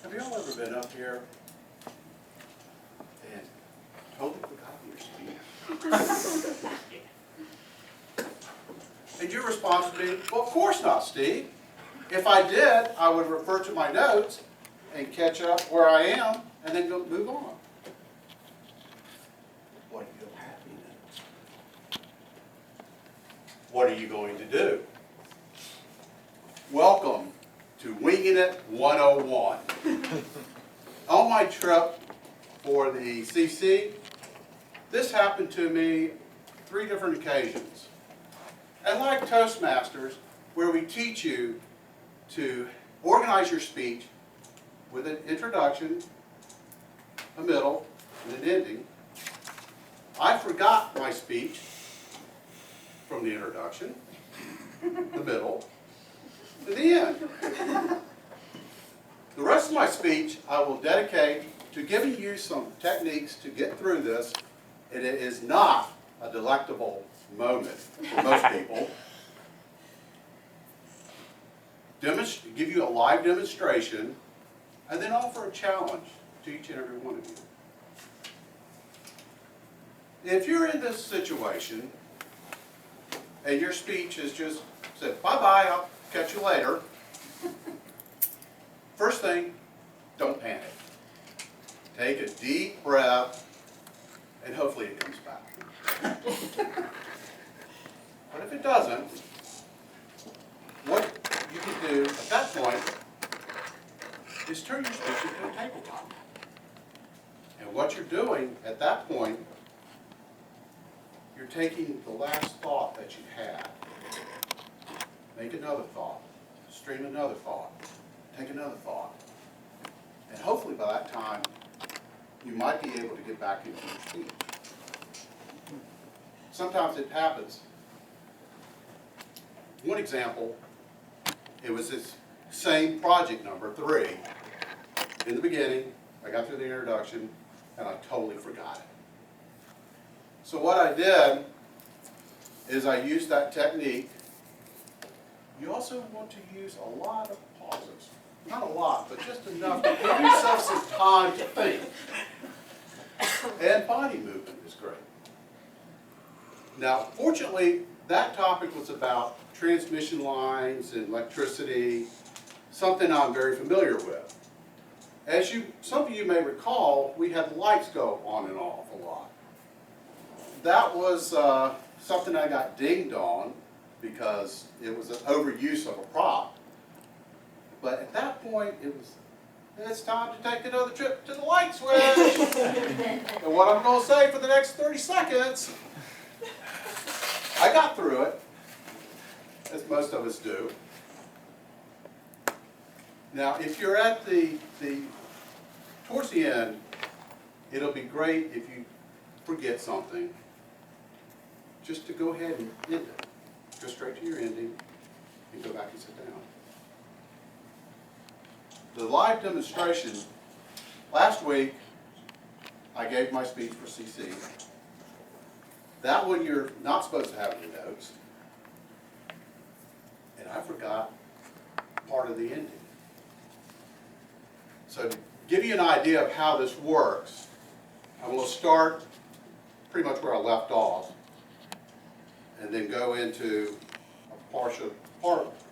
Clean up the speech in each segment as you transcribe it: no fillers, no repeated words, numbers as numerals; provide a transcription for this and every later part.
Have you all ever been up here and totally forgotten your speech? And your response would be, well, of course not, Steve. If I did, I would refer to my notes and catch up where I am and then go move on. What do you have me then? What are you going to do? Welcome to Winging It 101. On my trip for the CC, this happened to me 3 different occasions. And like Toastmasters, where we teach you to organize your speech with an introduction, a middle, and an ending, I forgot my speech from the introduction, the middle, to the end. The rest of my speech I will dedicate to giving you some techniques to get through this, and it is not a delectable moment for most people. Give you a live demonstration, and then offer a challenge to each and every one of you. If you're in this situation, and your speech is just said, bye-bye, I'll catch you later. First thing, don't panic. Take a deep breath, and hopefully it comes back. But if it doesn't, what you can do at that point is turn your speech into a tabletop. And what you're doing at that point, you're taking the last thought that you had, make another thought, stream another thought, take another thought. And hopefully by that time, you might be able to get back into your speech. Sometimes it happens. One example, it was this same project number 3. In the beginning, I got through the introduction, and I totally forgot it. So what I did is I used that technique. You also want to use a lot of pauses. Not a lot, but just enough to give yourself some time to think. And body movement is great. Now, fortunately, that topic was about transmission lines and electricity, something I'm very familiar with. As some of you may recall, we had lights go on and off a lot. That was something I got dinged on because it was an overuse of a prop. But at that point, it's time to take another trip to the light switch. And what I'm going to say for the next 30 seconds, I got through it, as most of us do. Now, if you're at towards the end, it'll be great if you forget something, just to go ahead and end it. Go straight to your ending and go back and sit down. The live demonstration, last week, I gave my speech for CC. That one you're not supposed to have in your notes. And I forgot part of the ending. So to give you an idea of how this works, I'm going to start pretty much where I left off and then go into a part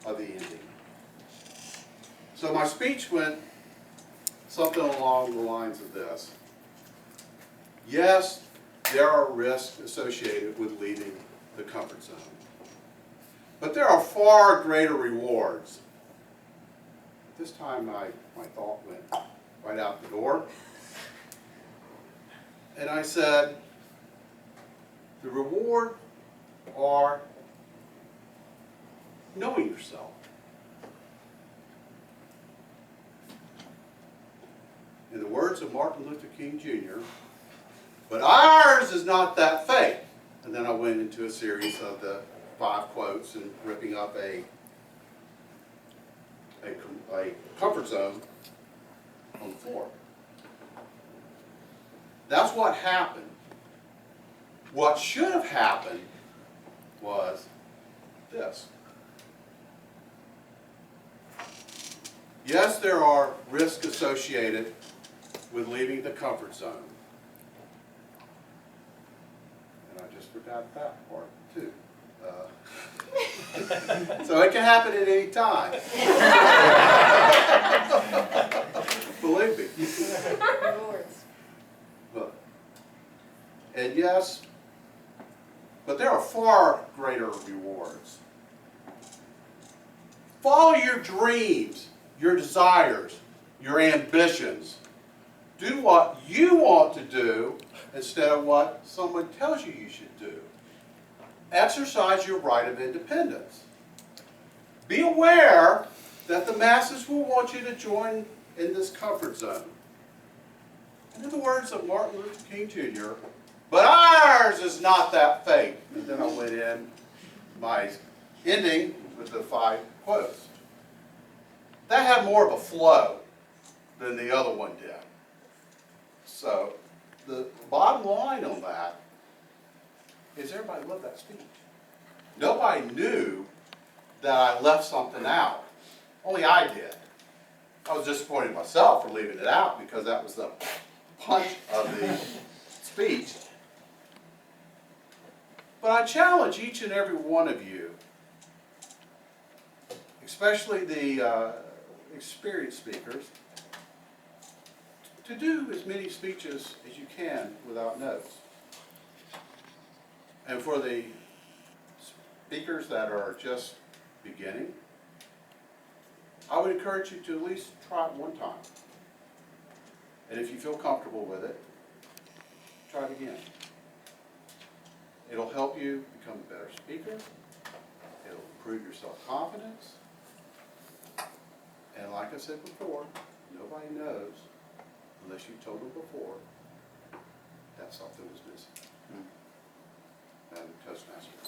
of the ending. So my speech went something along the lines of this. Yes, there are risks associated with leaving the comfort zone. But there are far greater rewards. This time my thought went right out the door. And I said, the reward are knowing yourself. In the words of Martin Luther King Jr., but ours is not that faith. And then I went into a series of the 5 quotes and ripping up a comfort zone on the floor. That's what happened. What should have happened was this. Yes, there are risks associated with leaving the comfort zone. And I just forgot that part too. So it can happen at any time. Believe me. And yes, but there are far greater rewards. Follow your dreams, your desires, your ambitions. Do what you want to do instead of what someone tells you you should do. Exercise your right of independence. Be aware that the masses will want you to join in this comfort zone. And in the words of Martin Luther King Jr., but ours is not that fate. And then I went in my ending with the 5 quotes. That had more of a flow than the other one did. So the bottom line on that is everybody loved that speech. Nobody knew that I left something out. Only I did. I was disappointed in myself for leaving it out because that was the punch of the speech. But I challenge each and every one of you, especially the experienced speakers, to do as many speeches as you can without notes. And for the speakers that are just beginning, I would encourage you to at least try it one time. And if you feel comfortable with it, try it again. It'll help you become a better speaker. It'll improve your self-confidence. And like I said before, nobody knows, unless you told them before, that something was missing. Madam Toastmaster.